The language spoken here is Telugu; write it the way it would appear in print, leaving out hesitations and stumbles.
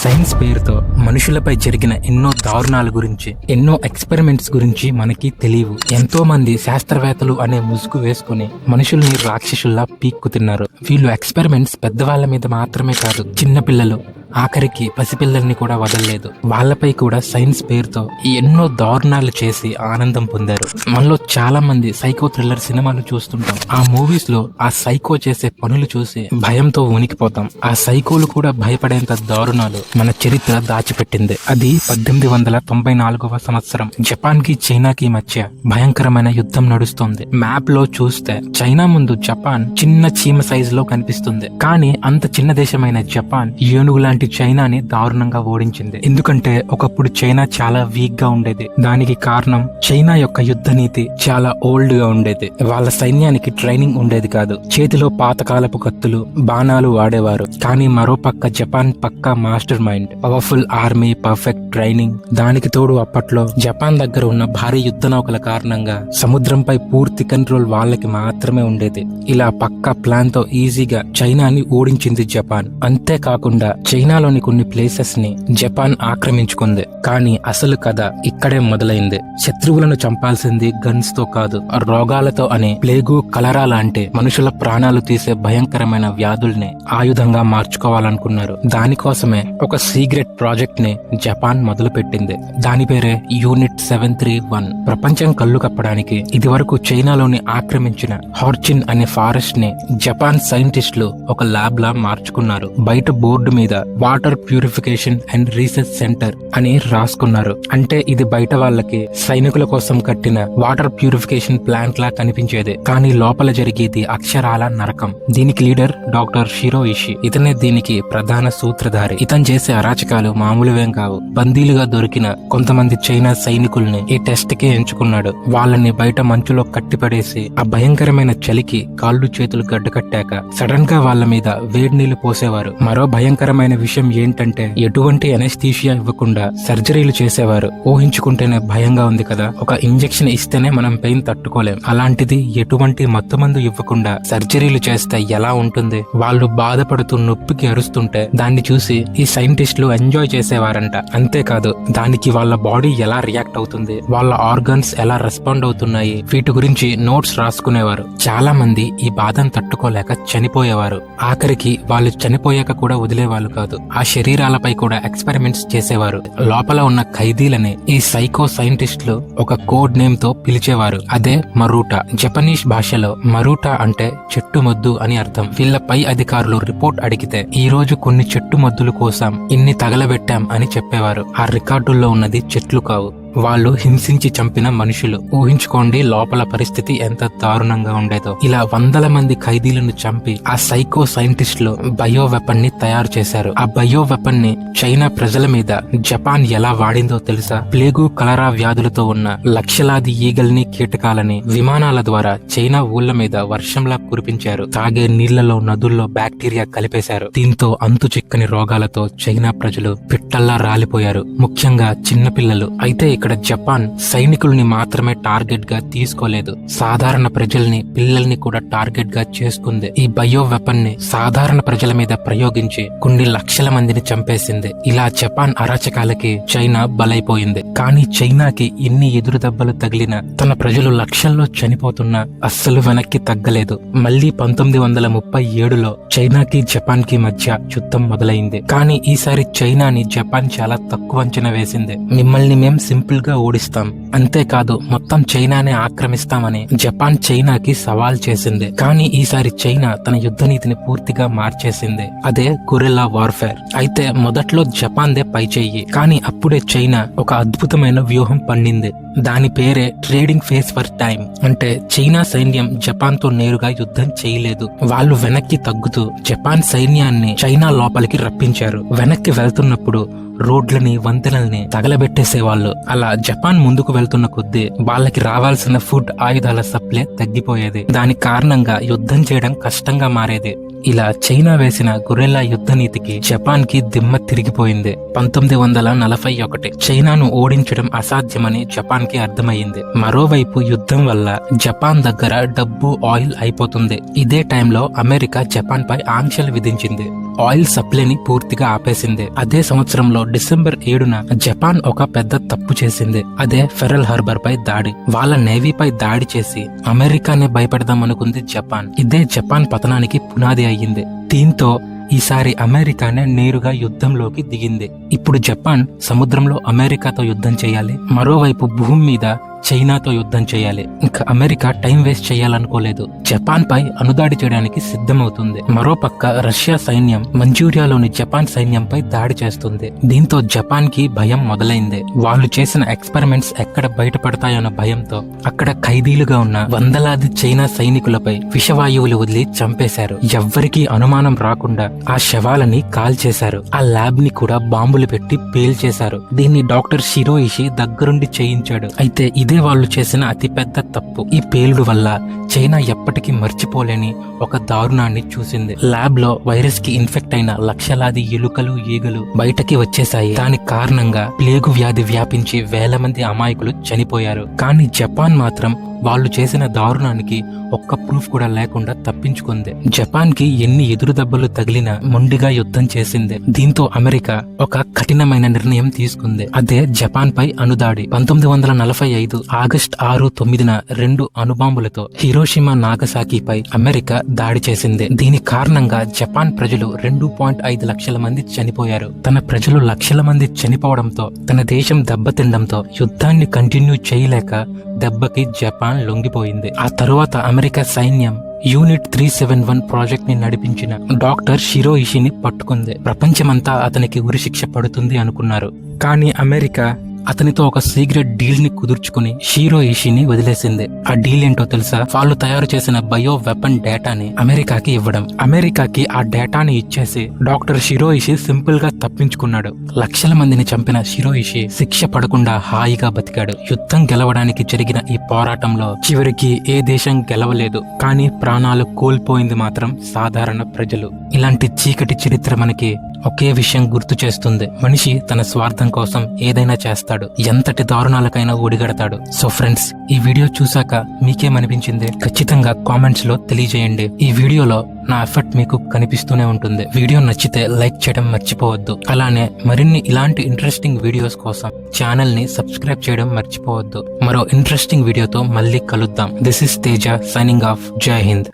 సైన్స్ పేరుతో మనుషులపై జరిగిన ఎన్నో దారుణాల గురించి, ఎన్నో ఎక్స్పెరిమెంట్స్ గురించి మనకి తెలియవు. ఎంతో మంది శాస్త్రవేత్తలు అనే ముసుగు వేసుకుని మనుషుల్ని రాక్షసుల్లా పీక్కు తిన్నారు. వీళ్ళు ఎక్స్పెరిమెంట్స్ పెద్దవాళ్ళ మీద మాత్రమే కాదు, చిన్నపిల్లలు, ఆఖరికి పసిపిల్లల్ని కూడా వదలలేదు. వాళ్ళపై కూడా సైన్స్ పేరుతో ఎన్నో దారుణాలు చేసి ఆనందం పొందారు. మనలో చాలా మంది సైకో థ్రిల్లర్ సినిమాలు చూస్తుంటాం. ఆ మూవీస్ లో ఆ సైకో చేసే పనులు చూసి భయంతో వణికిపోతాం. ఆ సైకోలు కూడా భయపడేంత దారుణాలు మన చరిత్ర దాచిపెట్టింది. అది 1894వ సంవత్సరం. జపాన్ కి చైనాకి మధ్య భయంకరమైన యుద్ధం నడుస్తోంది. మ్యాప్ లో చూస్తే చైనా ముందు జపాన్ చిన్న చీమ సైజు లో కనిపిస్తుంది. కానీ అంత చిన్న దేశమైన జపాన్ ఏనుగు లాంటి చైనాని దారుణంగా ఓడించింది. ఎందుకంటే ఒకప్పుడు చైనా చాలా వీక్ గా ఉండేది. దానికి కారణం చైనా యొక్క యుద్ధ నీతి చాలా ఓల్డ్ గా ఉండేది. వాళ్ళ సైన్యానికి ట్రైనింగ్ ఉండేది కాదు. చేతిలో పాతకాలపు కత్తులు, బాణాలు వాడేవారు. కానీ మరో పక్క జపాన్ పక్కా master mind, powerful army, perfect training. దానికి తోడు అప్పట్లో జపాన్ దగ్గర ఉన్న భారీ యుద్ధ నౌకల కారణంగా సముద్రంపై పూర్తి కంట్రోల్ వాళ్ళకి మాత్రమే ఉండేది. ఇలా పక్కా ప్లాన్ తో ఈజీగా చైనాని ఓడించింది జపాన్. అంతేకాకుండా చైనాలోని కొన్ని ప్లేసెస్ ని జపాన్ ఆక్రమించుకుంది. కానీ అసలు కథ ఇక్కడే మొదలైంది. శత్రువులను చంపాల్సింది గన్స్ తో కాదు, రోగాలతో అని. ప్లేగు, కలరా లాంటి మనుషుల ప్రాణాలు తీసే భయంకరమైన వ్యాధుల్ని ఆయుధంగా మార్చుకోవాలనుకున్నారు. దానికోసమే ఒక సీక్రెట్ ప్రాజెక్ట్ ని జపాన్ మొదలు పెట్టింది. దాని పేరే యూనిట్ 731. ప్రపంచం కళ్ళు కప్పడానికి ఇది వరకు చైనాలోని ఆక్రమించిన హార్చిన్ అనే ఫారెస్ట్ ని జపాన్ సైంటిస్టులు ఒక ల్యాబ్ లా మార్చుకున్నారు. బయట బోర్డు మీద water purification and research centre అని రాసుకున్నారు. అంటే ఇది బయట వాళ్ళకి సైనికుల కోసం కట్టిన వాటర్ ప్యూరిఫికేషన్ ప్లాంట్ లా కనిపించేది. కానీ లోపల జరిగేది అక్షరాల నరకం. దీనికి లీడర్ డాక్టర్ షిరో ఇషి. ఇతనే దీనికి ప్రధాన సూత్రధారి. ఇతను చేసే అరాచకాలు మామూలువేం కావు. బందీలుగా దొరికిన కొంతమంది చైనా సైనికుల్ని ఈ టెస్ట్ కే ఎంచుకున్నాడు. వాళ్ళని బయట మంచులో కట్టిపడేసి ఆ భయంకరమైన చలికి కాళ్ళు చేతులు గడ్డకట్టాక సడన్ గా వాళ్ళ మీద వేడి నీళ్లు పోసేవారు. మరో భయంకరమైన విషయం ఏంటంటే ఎటువంటి అనెస్థీషియా ఇవ్వకుండా సర్జరీలు చేసేవారు. ఊహించుకుంటేనే భయంగా ఉంది కదా. ఒక ఇంజెక్షన్ ఇస్తేనే మనం పెయిన్ తట్టుకోలేం. అలాంటిది ఎటువంటి మత్తుమందు ఇవ్వకుండా సర్జరీలు చేస్తే ఎలా ఉంటుంది? వాళ్ళు బాధపడుతూ నొప్పికి అరుస్తుంటే దాన్ని చూసి ఈ సైంటిస్టులు ఎంజాయ్ చేసేవారంట. అంతేకాదు, దానికి వాళ్ళ బాడీ ఎలా రియాక్ట్ అవుతుంది, వాళ్ళ ఆర్గన్స్ ఎలా రెస్పాండ్ అవుతున్నాయి, వీటి గురించి నోట్స్ రాసుకునేవారు. చాలా మంది ఈ బాధను తట్టుకోలేక చనిపోయేవారు. ఆఖరికి వాళ్ళు చనిపోయాక కూడా వదిలేవాళ్ళు కాదు. ఆ శరీరాలపై కూడా ఎక్స్పెరిమెంట్స్ చేసేవారు. లోపల ఉన్న ఖైదీలని ఈ సైకో సైంటిస్టులు ఒక కోడ్ నేమ్ తో పిలిచేవారు. అదే మరూటా. జపనీస్ భాషలో మరూటా అంటే చెట్టు మద్దు అని అర్థం. వీళ్ళ పై అధికారులు రిపోర్ట్ అడిగితే ఈ రోజు కొన్ని చెట్టు మద్దుల కోసం ఇన్ని తగలబెట్టాం అని చెప్పేవారు. ఆ రికార్డుల్లో ఉన్నది చెట్లు కావు, వాళ్ళు హింసించి చంపిన మనుషులు. ఊహించుకోండి లోపల పరిస్థితి ఎంత దారుణంగా ఉండేదో. ఇలా వందల మంది ఖైదీలను చంపి ఆ సైకో సైంటిస్టులు బయో వెపన్ ని తయారు చేశారు. ఆ బయో వెపన్ ని చైనా ప్రజల మీద జపాన్ ఎలా వాడిందో తెలుసా? ప్లేగు, కలరా వ్యాధులతో ఉన్న లక్షలాది ఈగల్ని, కీటకాలని విమానాల ద్వారా చైనా ఊళ్ల మీద వర్షంలా కురిపించారు. తాగే నీళ్లలో, నదుల్లో బ్యాక్టీరియా కలిపేశారు. దీంతో అంతు చిక్కని రోగాలతో చైనా ప్రజలు పిట్టల్లా రాలిపోయారు, ముఖ్యంగా చిన్నపిల్లలు. అయితే ఇక్కడ జపాన్ సైనికుల్ని మాత్రమే టార్గెట్ గా తీసుకోలేదు, సాధారణ ప్రజల్ని, పిల్లల్ని కూడా టార్గెట్ గా చేసుకుంది. ఈ బయో వెపన్ ని సాధారణ ప్రజల మీద ప్రయోగించి కొన్ని లక్షల మందిని చంపేసింది. ఇలా జపాన్ అరాచకాలకి చైనా బలైపోయింది. కానీ చైనాకి ఎన్ని ఎదురు దెబ్బలు తగిలినా, తన ప్రజలు లక్షల్లో చనిపోతున్నా అస్సలు వెనక్కి తగ్గలేదు. మళ్లీ 1937లో చైనాకి జపాన్ కి మధ్య యుద్ధం మొదలైంది. కానీ ఈసారి చైనాని జపాన్ చాలా తక్కువ అంచనా వేసింది. మిమ్మల్ని మేం సింపుల్ గా ఓడిస్తాం, అంతేకాదు మొత్తం చైనానే ఆక్రమిస్తామని జపాన్ చైనాకి సవాల్ చేసింది. కానీ ఈసారి చైనా తన యుద్ధ నీతిని పూర్తిగా మార్చేసింది. అదే గొరిల్లా వార్ఫేర్. అయితే మొదట్లో జపాన్ దే పై చెయ్యి. కానీ అప్పుడే చైనా ఒక అద్భుతమైన వ్యూహం పన్నింది. దాని పేరే ట్రేడింగ్ ఫేస్ ఫర్ టైం. అంటే చైనా సైన్యం జపాన్ తో నేరుగా యుద్ధం చేయలేదు. వాళ్ళు వెనక్కి తగ్గుతూ జపాన్ సైన్యాన్ని చైనా లోపలికి రప్పించారు. వెనక్కి వెళ్తున్నప్పుడు రోడ్లని, వంతెనల్ని తగలబెట్టేసేవాళ్ళు. అలా జపాన్ ముందుకు వెళ్తున్న కొద్దీ వాళ్ళకి రావాల్సిన ఫుడ్, ఆయుధాల సప్లై తగ్గిపోయేది. దాని కారణంగా యుద్ధం చేయడం కష్టంగా మారేది. ఇలా చైనా వేసిన గొరిల్లా యుద్ధ నీతికి జపాన్ కి దిమ్మ తిరిగిపోయింది. 1941 చైనాను ఓడించడం అసాధ్యమని జపాన్ జపాన్ కి అర్థమయ్యింది. మరోవైపు యుద్ధం వల్ల జపాన్ దగ్గర డబ్బు, ఆయిల్ అయిపోతుంది. ఇదే టైంలో అమెరికా జపాన్ పై ఆంక్షలు విధించింది. ఆయిల్ సప్లైని పూర్తిగా ఆపేసింది. అదే సంవత్సరంలో డిసెంబర్ 7న జపాన్ ఒక పెద్ద తప్పు చేసింది. అదే ఫెరల్ హార్బర్ పై దాడి. వాళ్ళ నేవీపై దాడి చేసి అమెరికానే భయపెడదామనుకుంది జపాన్. ఇదే జపాన్ పతనానికి పునాది అయ్యింది. దీంతో ఈసారి అమెరికానే నేరుగా యుద్ధంలోకి దిగింది. ఇప్పుడు జపాన్ సముద్రంలో అమెరికాతో యుద్ధం చేయాలి, మరోవైపు భూమి మీద చైనాతో యుద్ధం చేయాలి. ఇంకా అమెరికా టైం వేస్ట్ చేయాలనుకోలేదు. జపాన్ పై అనుదాడి చేయడానికి సిద్ధమవుతుంది. మరోపక్క రష్యా సైన్యం మంచూరియాలోని జపాన్ సైన్యంపై దాడి చేస్తుంది. దీంతో జపాన్ కి భయం మొదలైంది. వాళ్ళు చేసిన ఎక్స్పెరిమెంట్స్ ఎక్కడ బయటపడతాయన్న భయంతో అక్కడ ఖైదీలుగా ఉన్న వందలాది చైనా సైనికులపై విషవాయువులు వదిలి చంపేశారు. ఎవ్వరికీ అనుమానం రాకుండా ఆ శవాలని కాల్చేశారు. ఆ ల్యాబ్ ని కూడా బాంబులు పెట్టి పేల్చేశారు. దీన్ని డాక్టర్ షిరోయిషి దగ్గరుండి చేయించాడు. అయితే ఇదే వాళ్ళు చేసిన అతిపెద్ద తప్పు. ఈ పేలుడు వల్ల చైనా ఎప్పటికీ మర్చిపోలేని ఒక దారుణాన్ని చూసింది. ల్యాబ్ లో వైరస్ కి ఇన్ఫెక్ట్ అయిన లక్షలాది ఎలుకలు, ఈగలు బయటకి వచ్చేసాయి. దాని కారణంగా ప్లేగు వ్యాధి వ్యాపించి వేల మంది అమాయకులు చనిపోయారు. కానీ జపాన్ మాత్రం వాళ్ళు చేసిన దారుణానికి ఒక్క ప్రూఫ్ కూడా లేకుండా తప్పించుకుంది. జపాన్ కి ఎన్ని ఎదురు దెబ్బలు తగిలినా మొండిగా యుద్ధం చేసింది. దీంతో అమెరికా ఒక కఠినమైన నిర్ణయం తీసుకుంది. అదే జపాన్ పై అనుదాడి. 1945 ఆగస్టు 6, 9న 2 అణుబాంబులతో హిరోషిమా, నాగసాకిపై అమెరికా దాడి చేసింది. దీని కారణంగా జపాన్ ప్రజలు 2.5 లక్షల మంది చనిపోయారు. తన ప్రజలు లక్షల మంది చనిపోవడంతో తన దేశం దెబ్బతిండంతో యుద్ధాన్ని కంటిన్యూ చేయలేక దెబ్బకి జపాన్ లొంగిపోయింది. ఆ తరువాత అమెరికా సైన్యం యూనిట్ 371 ప్రాజెక్ట్ ని నడిపించిన డాక్టర్ షిరోయిషిని పట్టుకుంది. ప్రపంచమంతా అతనికి ఉరిశిక్ష పడుతుంది అనుకున్నారు. కానీ అమెరికా అతనితో ఒక సీక్రెట్ డీల్ ని కుదుర్చుకుని షిరోయిషిని వదిలేసింది. ఆ డీల్ ఏంటో తెలుసా? వాళ్ళు తయారు చేసిన బయో వెపన్ డేటాని అమెరికాకి ఇవ్వడం. అమెరికాకి ఆ డేటాని ఇచ్చేసి డాక్టర్ షిరోయిషి సింపుల్ గా తప్పించుకున్నాడు. లక్షల మందిని చంపిన షిరోయిషి శిక్ష పడకుండా హాయిగా బతికాడు. యుద్ధం గెలవడానికి జరిగిన ఈ పోరాటంలో చివరికి ఏ దేశం గెలవలేదు. కానీ ప్రాణాలు కోల్పోయింది మాత్రం సాధారణ ప్రజలు. ఇలాంటి చీకటి చరిత్ర మనకి ఒకే విషయం గుర్తు చేస్తుంది. మనిషి తన స్వార్థం కోసం ఏదైనా చేస్తాడు, ఎంతటి దారుణాలకైనా ఒడిగడతాడు. సో ఫ్రెండ్స్, ఈ వీడియో చూసాక మీకేమనిపించింది ఖచ్చితంగా కామెంట్స్ లో తెలియజేయండి. ఈ వీడియోలో నా ఎఫర్ట్ మీకు కనిపిస్తూనే ఉంటుంది. వీడియో నచ్చితే లైక్ చేయడం మర్చిపోవద్దు. అలానే మరిన్ని ఇలాంటి ఇంట్రెస్టింగ్ వీడియోస్ కోసం ఛానల్ ని సబ్స్క్రైబ్ చేయడం మర్చిపోవద్దు. మరో ఇంట్రెస్టింగ్ వీడియోతో మళ్ళీ కలుద్దాం. This is Teja signing off. జై హింద్.